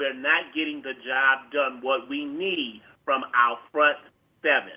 we're not getting the job done, what we need from our front seven.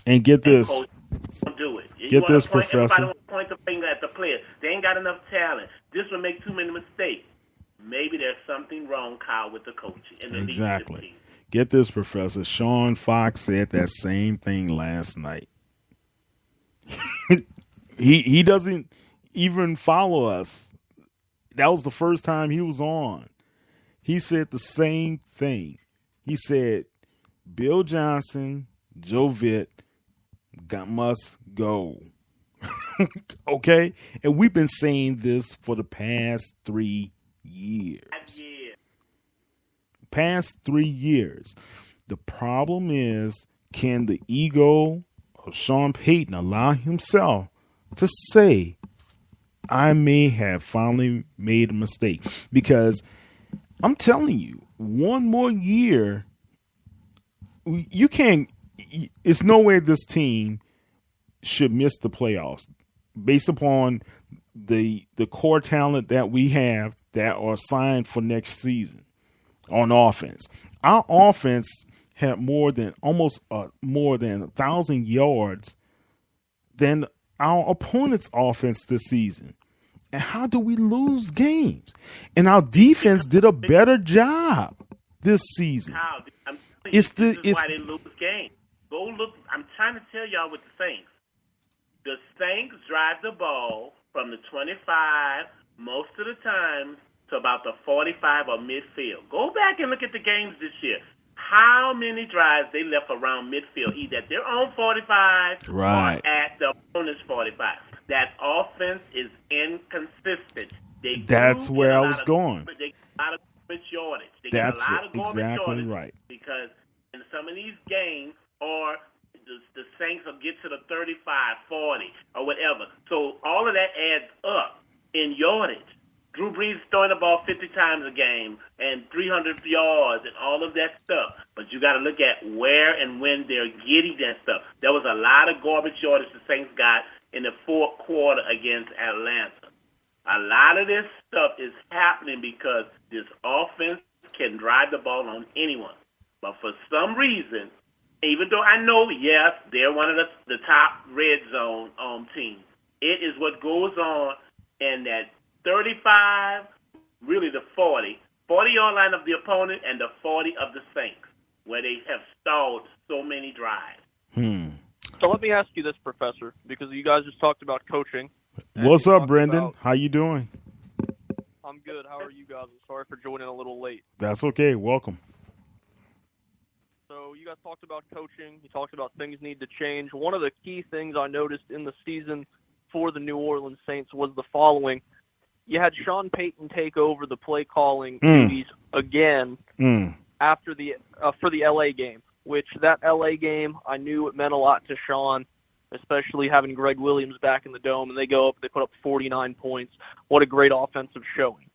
And get this. Coach, don't do it. Get this, Professor. Everybody wants to point the finger at the players. They ain't got enough talent. This will make too many mistakes. Maybe there's something wrong, Kyle, with the coaching. Exactly. Get this, Professor. Sean Fox said that same thing last night. He doesn't even follow us. That was the first time he was on. He said the same thing. He said, Bill Johnson, Joe Vitt must go. Okay? And we've been saying this for the past 3 years. Past 3 years. The problem is, can the ego of Sean Payton allow himself to say, I may have finally made a mistake? Because I'm telling you, one more year, you can't, it's no way this team should miss the playoffs based upon the core talent that we have that are signed for next season on offense. Our offense had more than 1,000 yards than our opponent's offense this season. And how do we lose games? And our defense did a better job this season. This is why they lose games. Go look. I'm trying to tell y'all with the Saints. The Saints drive the ball from the 25 most of the time to about the 45 or midfield. Go back and look at the games this year. How many drives they left around midfield, either at their own 45 or at the opponent's 45. That offense is inconsistent. That's where I was going. They get a lot of garbage yardage. That's exactly right. Because in some of these games, or the Saints will get to the 35, 40, or whatever. So all of that adds up in yardage. Drew Brees throwing the ball 50 times a game and 300 yards and all of that stuff. But you got to look at where and when they're getting that stuff. There was a lot of garbage yardage the Saints got in the fourth quarter against Atlanta. A lot of this stuff is happening because this offense can drive the ball on anyone. But for some reason, even though I know, yes, they're one of the top red zone teams, it is what goes on in that 35, really the 40-yard line of the opponent and the 40 of the Saints, where they have stalled so many drives. So let me ask you this, Professor, because you guys just talked about coaching. What's up, Brendan? How you doing? I'm good. How are you guys? I'm sorry for joining a little late. That's okay. Welcome. So you guys talked about coaching. You talked about things need to change. One of the key things I noticed in the season for the New Orleans Saints was the following. You had Sean Payton take over the play calling duties again after for the LA game, which that LA game, I knew it meant a lot to Sean, especially having Greg Williams back in the dome, and they go up, they put up 49 points. What a great offensive showing.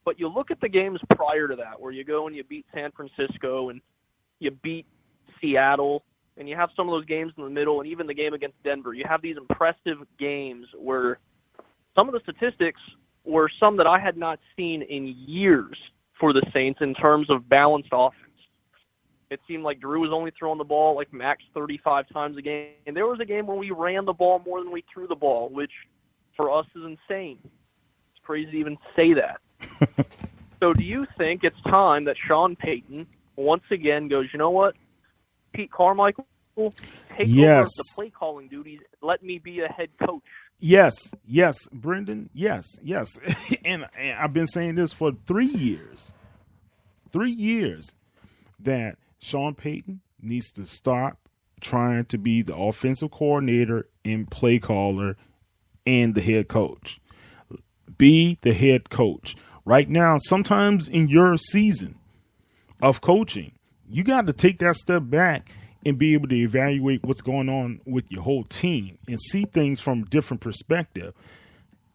But you look at the games prior to that, where you go and you beat San Francisco and you beat Seattle, and you have some of those games in the middle, and even the game against Denver. You have these impressive games where some of the statistics were some that I had not seen in years for the Saints in terms of balanced offense. It seemed like Drew was only throwing the ball like max 35 times a game. And there was a game where we ran the ball more than we threw the ball, which for us is insane. It's crazy to even say that. So do you think it's time that Sean Payton once again goes, you know what, Pete Carmichael, take over the play calling duties, let me be a head coach? Yes, Brendan, yes. and I've been saying this for 3 years. 3 years that Sean Payton needs to stop trying to be the offensive coordinator and play caller and the head coach. Be the head coach. Right now, sometimes in your season of coaching, you got to take that step back and be able to evaluate what's going on with your whole team and see things from a different perspective.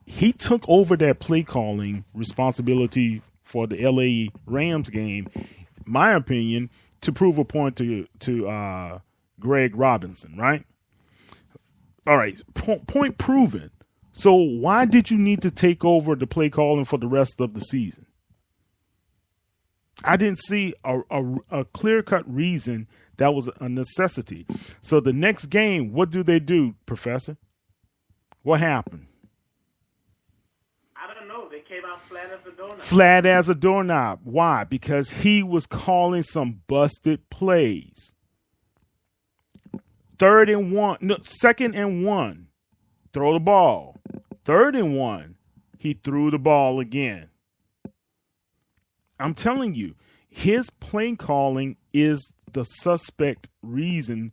He took over that play calling responsibility for the LA Rams game, my opinion, to prove a point to Greg Robinson, right? All right, point proven. So why did you need to take over the play calling for the rest of the season? I didn't see a clear-cut reason that was a necessity. So the next game, what do, Professor? What happened? I don't know. They came out flat as a doorknob. Flat as a doorknob. Why? Because he was calling some busted plays. 2nd and 1. Throw the ball. 3rd and 1. He threw the ball again. I'm telling you, his play calling is the suspect reason,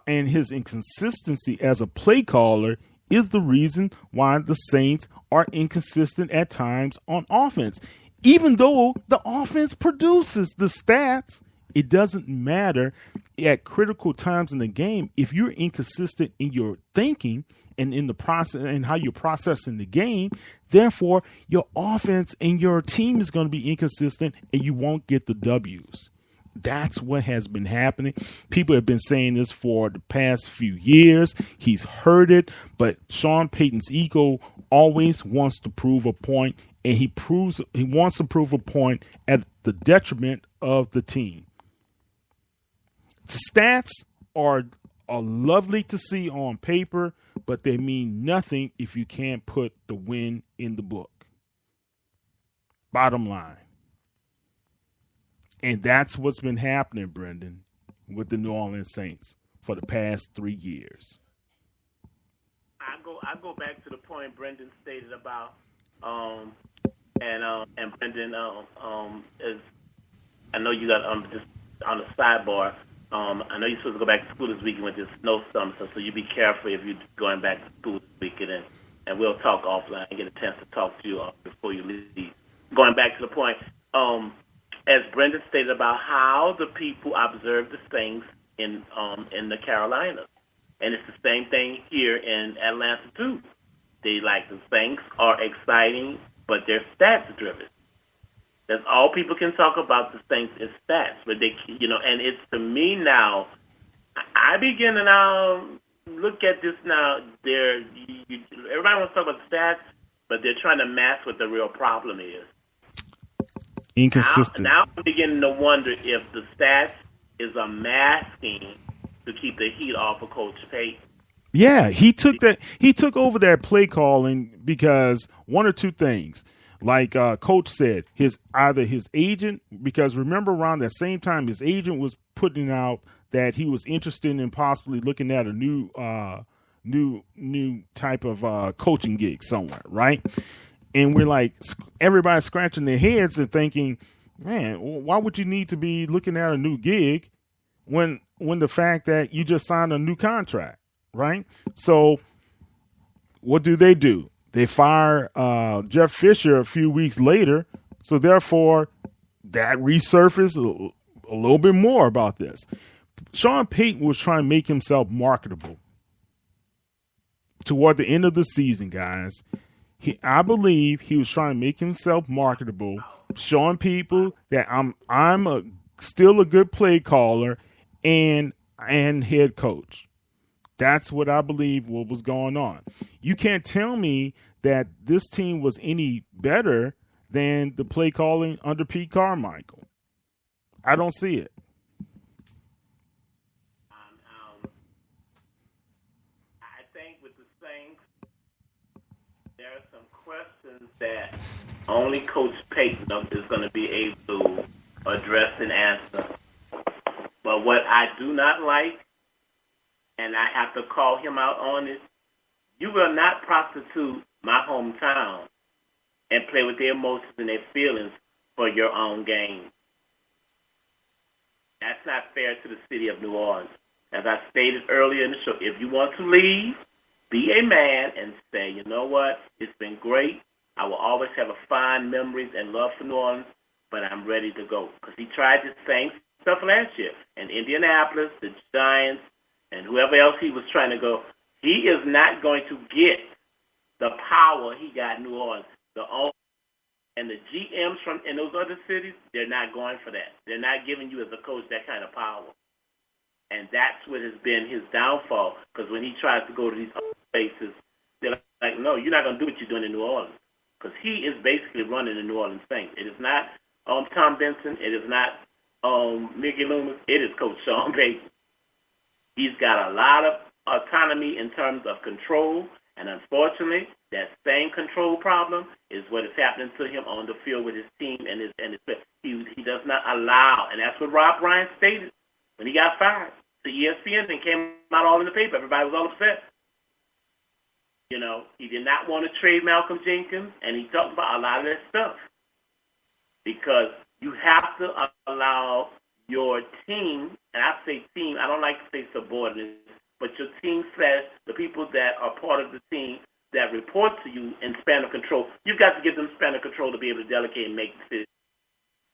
and his inconsistency as a play caller is the reason why the Saints are inconsistent at times on offense. Even though the offense produces the stats, it doesn't matter at critical times in the game. If you're inconsistent in your thinking and in the process and how you're processing the game, therefore your offense and your team is going to be inconsistent and you won't get the W's. That's what has been happening. People have been saying this for the past few years. He's heard it, but Sean Payton's ego always wants to prove a point, and he wants to prove a point at the detriment of the team. The stats are lovely to see on paper, but they mean nothing if you can't put the win in the book. Bottom line. And that's what's been happening, Brendan, with the New Orleans Saints for the past 3 years. I go back to the point Brendan stated about, and Brendan is. I know you got just on the sidebar. I know you're supposed to go back to school this weekend with this snowstorm, so you be careful if you're going back to school this weekend, and we'll talk offline and get a chance to talk to you before you leave. Going back to the point, as Brendan stated about how the people observe the Saints in the Carolinas, and it's the same thing here in Atlanta too. They like the Saints are exciting, but they're stats driven. That's all people can talk about the Saints is stats, but they, and it's to me now. I begin to now look at this now. Everybody wants to talk about stats, but they're trying to mask what the real problem is. Inconsistent. Now I'm beginning to wonder if the stats is a masking to keep the heat off of Coach Payton. Yeah, he took over that play calling because one or two things. Like Coach said, either his agent, because remember around that same time, his agent was putting out that he was interested in possibly looking at a new type of coaching gig somewhere, right? And we're like, everybody's scratching their heads and thinking, man, why would you need to be looking at a new gig when the fact that you just signed a new contract, right? So what do? They fire Jeff Fisher a few weeks later, so therefore that resurfaced a little bit more about this. Sean Payton was trying to make himself marketable toward the end of the season, guys. I believe he was trying to make himself marketable, showing people that I'm still a good play caller and head coach. That's what I believe what was going on. You can't tell me that this team was any better than the play calling under Pete Carmichael. I don't see it. I think with the Saints, there are some questions that only Coach Payton is going to be able to address and answer. But what I do not like, and I have to call him out on it, you will not prostitute my hometown and play with their emotions and their feelings for your own gain. That's not fair to the city of New Orleans. As I stated earlier in the show, if you want to leave, be a man and say, you know what, it's been great. I will always have a fond memories and love for New Orleans, but I'm ready to go. Because he tried the same stuff last year. In Indianapolis, the Giants, and whoever else he was trying to go, he is not going to get the power he got in New Orleans. The owners and the GMs in those other cities, they're not going for that. They're not giving you as a coach that kind of power. And that's what has been his downfall. Because when he tries to go to these other places, they're like, no, you're not going to do what you're doing in New Orleans. Because he is basically running the New Orleans Saints. It is not Tom Benson. It is not Mickey Loomis. It is Coach Sean Payton. He's got a lot of autonomy in terms of control, and unfortunately, that same control problem is what is happening to him on the field with his team and his. He does not allow, and that's what Rob Bryant stated when he got fired to ESPN and came out all in the paper. Everybody was all upset. You know, he did not want to trade Malcolm Jenkins, and he talked about a lot of that stuff because you have to allow your team, and I say team, I don't like to say subordinates, but your team / the people that are part of the team that report to you in span of control, you've got to give them span of control to be able to delegate and make decisions.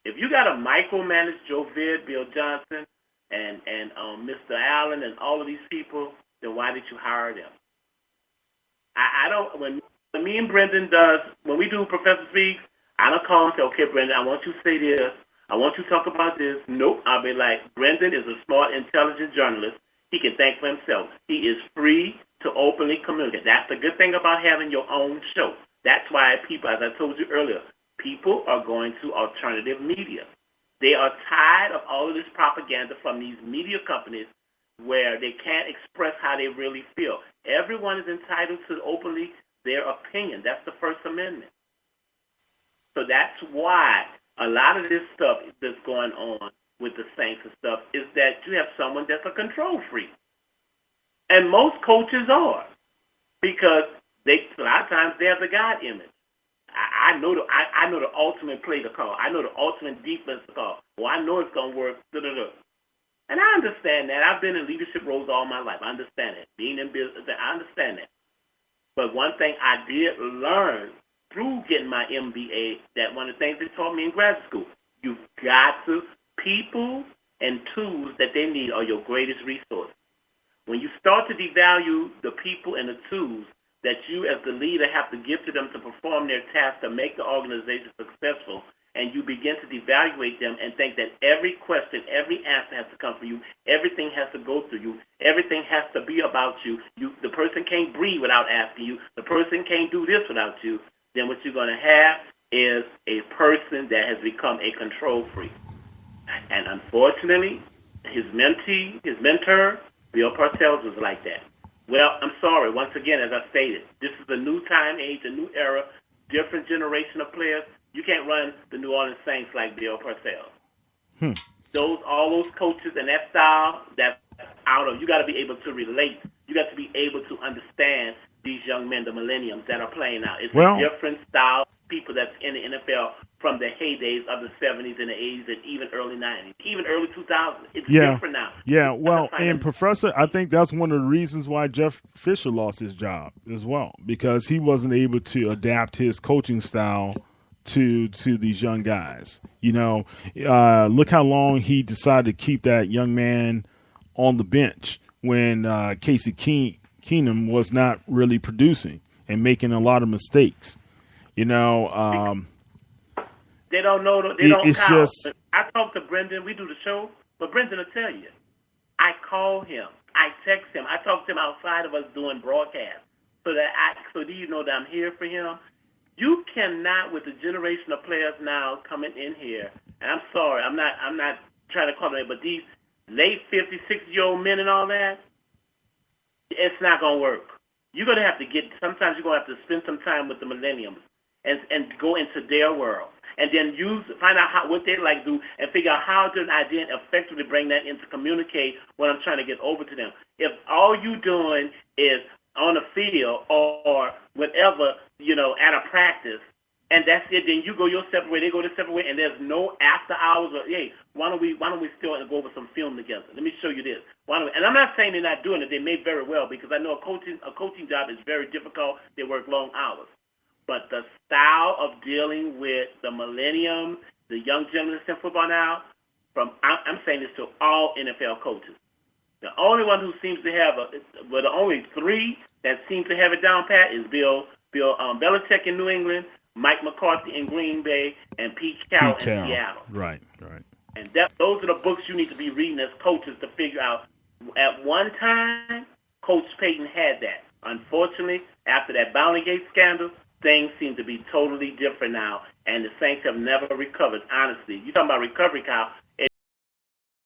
If you got to micromanage Joe Vid, Bill Johnson, and Mr. Allen and all of these people, then why did you hire them? I don't. When me and Brendan when we do Professor Speaks, I don't call him and say, okay, Brendan, I want you to say this. I want you to talk about this. Nope. I'll be like, Brendan is a smart, intelligent journalist. He can think for himself. He is free to openly communicate. That's the good thing about having your own show. That's why people, as I told you earlier, people are going to alternative media. They are tired of all of this propaganda from these media companies where they can't express how they really feel. Everyone is entitled to openly their opinion. That's the First Amendment. So that's why a lot of this stuff that's going on with the Saints and stuff is that you have someone that's a control freak. And most coaches are, because a lot of times they have the God image. I know the ultimate play to call. I know the ultimate defense to call. Well, I know it's going to work. And I understand that. I've been in leadership roles all my life. I understand that. Being in business, I understand that. But one thing I did learn through getting my MBA, that one of the things they taught me in grad school, you've got to, people and tools that they need are your greatest resource. When you start to devalue the people and the tools that you as the leader have to give to them to perform their task to make the organization successful, and you begin to devaluate them and think that every question, every answer has to come from you, everything has to go through you, everything has to be about you, the person can't breathe without asking you, the person can't do this without you, then what you're going to have is a person that has become a control freak. And unfortunately, his mentor, Bill Parcells, was like that. Well, I'm sorry. Once again, as I stated, this is a new time, age, a new era, different generation of players. You can't run the New Orleans Saints like Bill Parcells. All those coaches and that style, that's out of. You got to be able to relate. You got to be able to understand these young men, the millenniums that are playing now. It's a different style of people that's in the NFL from the heydays of the 70s and the 80s and even early 90s, even early 2000s. It's different now. Yeah, well, and Professor, I think that's one of the reasons why Jeff Fisher lost his job as well, because he wasn't able to adapt his coaching style to these young guys. You know, look how long he decided to keep that young man on the bench when Casey Keenum was not really producing and making a lot of mistakes. You know, they don't know. They don't it's count. just. I talk to Brendan. We do the show, but Brendan will tell you. I call him. I text him. I talk to him outside of us doing broadcasts, so do you know that I'm here for him? You cannot, with the generation of players now coming in here, and I'm sorry, I'm not trying to call them, but these late 50, 60-year-old men and all that, it's not going to work. You're going to have to sometimes you're going to have to spend some time with the millenniums and go into their world. And then find out what they like to do and figure out how to effectively bring that in to communicate what I'm trying to get over to them. If all you doing is on the field or whatever, at a practice, and that's it, then you go your separate way, they go their separate way, and there's no after hours or, hey, why don't we still go over some film together? Let me show you this. And I'm not saying they're not doing it. They may very well, because I know a coaching job is very difficult. They work long hours. But the style of dealing with the millennium, the young gentlemen in football now, I'm saying this to all NFL coaches. The only one who seems to have the only three that seem to have it down pat is Bill Belichick in New England, Mike McCarthy in Green Bay, and Pete Carroll in Seattle. Right. And those are the books you need to be reading as coaches to figure out. At one time, Coach Payton had that. Unfortunately, after that Bounty Gate scandal, things seem to be totally different now, and the Saints have never recovered. Honestly, you talking about recovery, Kyle?